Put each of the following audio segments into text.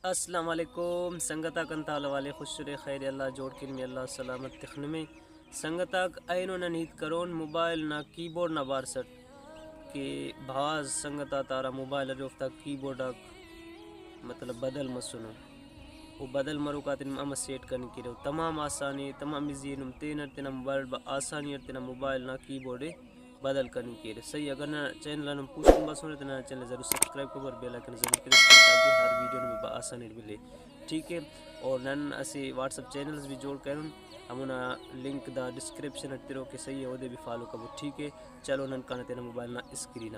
السلام علیکم سنگتا کنتال والے خوشر خیر اللہ جوڑ کن میں اللہ سلامت تخن میں سنگتا اینو نہ نیت کرون موبائل نہ کی بورڈ نہ بارسٹ کہ بھاز سنگتا تارا موبائل روفتا کی بورڈ مطلب بدل مسنو وہ بدل مرو کا تن اما سیٹ کرنے کی رہو تمام آسانی تمام زینم تینر تینا موبائل با آسانی تینا موبائل نہ کی بورڈ بدل کرنے کی رہے صحیح اگر نہ چینل نہ پوچھوں بس ہونے تو نہ چینل ضرور سبسکرائب کرو اور بیل آئیکن ضرور پریس کرو تاکہ ہر ویڈیو میں با آسانی ملے ٹھیک ہے. اور نن اسی واٹس اپ چینلز بھی جوڑ کرن ہمنا لنک دا ڈسکرپشن اترو کہ صحیح ہے وہ دے بھی فالو کرو ٹھیک ہے. چلو نن کانا تینا موبائل نہ اسکرین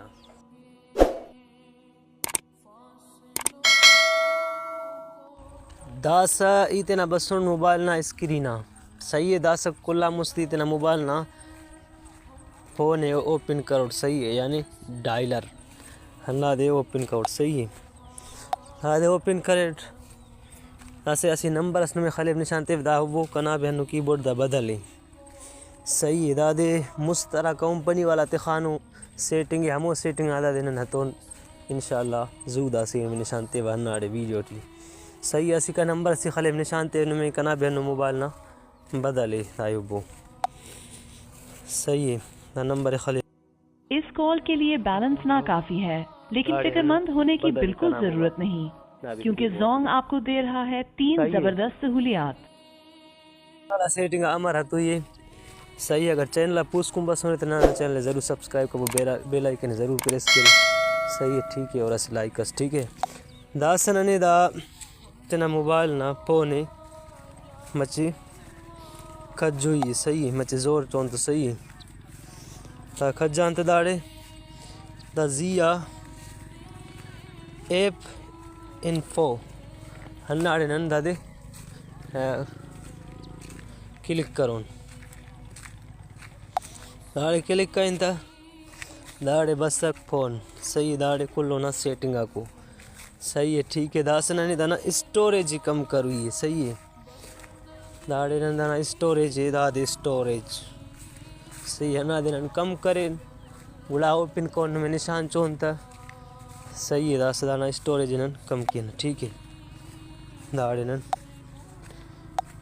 داسا ایتنا بسون موبائل نہ اسکرین صحیح ہے. داسا کلا مستی تینا موبائل نہ فون ہے اوپن کرو صحیح ہے یعنی ڈائلر ہننا دے اوپن کرو صحیح ہے. ہاں دے اوپن کرے اسے اسی نمبر اس میں خلیب نشان تے دا وہ کنا بھی ہنو کی بورڈ دا بدلے صحیح ہے. دا دے مسترا کمپنی والا تخانو سیٹنگ ہمو سیٹنگ آدھا دینا تو انشاءاللہ زود آسی میں نشان تے ہننا دے ویڈیو ٹی صحیح ہے. اسی کا نمبر اسی خلیب نشان تے میں کنا بھی ہنو موبائل نا بدلے تایوبو صحیح ہے. نمبر خلیب اس کال کے لیے بیلنس ناکافی ہے لیکن فکر مند ہونے کی بالکل ضرورت نہیں کیونکہ زونگ آپ کو دے رہا ہے 3 زبردست سہولیات. سیٹنگ امر ہے تو یہ صحیح. اگر چینل پوچھ کم بس ہونے تو نہ چینل ضرور سبسکرائب کرو بیل آئیکن ضرور پریس کرو صحیح ہے ٹھیک ہے. اور اس لائک اس ٹھیک ہے. دا سننے دا تینا موبائل نا پونے مچی کھجوئی صحیح ہے مچی زور چون تو صحیح ہے. تا کھجانت داڑے دا زیا ایپ انفو ہناڑے نن دا دے کلک کرون داڑے کلک کریں تا داڑے بسک فون صحیح داڑے کلو نا سیٹنگ آکو صحیح ہے ٹھیک ہے. دا سنانی دا نا اسٹوریج کم کروئی ہے صحیح ہے. داڑے نن دا نا اسٹوریج ہے دا دے اسٹوریج صحیح ہے نا دن کم کریں گڑا اوپن کون میں نشان چونتا صحیح ہے. دا سدانا اسٹوریج نن کم کین ٹھیک ہے. داڑے نن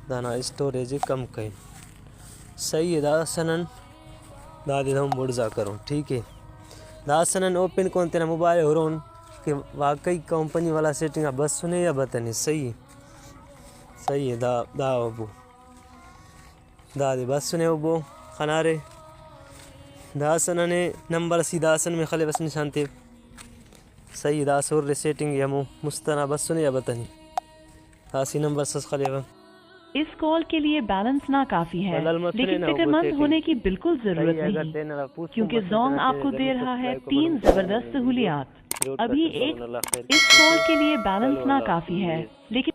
دانا اسٹوریج کم کریں صحیح ہے. دا سنن دا دے ہم بڑزا کروں ٹھیک ہے. دا سنن اوپن کون تینا موبائل ہورون کہ واقعی کمپنی والا سیٹنگ بس سنے یا بتنی صحیح صحیح ہے. دا ابو دا دے بس سنے ابو خنارے دا سننے نمبر سی دا سن میں خلے بس نشان تے صحیح. دا سور رے سیٹنگ یمو مستنا بس سنے یا بتنی دا سی نمبر سس خلے با. اس کال کے لیے بیلنس ناکافی ہے لیکن فکر مند ہونے کی بالکل ضرورت نہیں کیونکہ زونگ آپ کو دے رہا ہے 3 زبردست سہولیات. ابھی ایک اس کال کے لیے بیلنس ناکافی ہے لیکن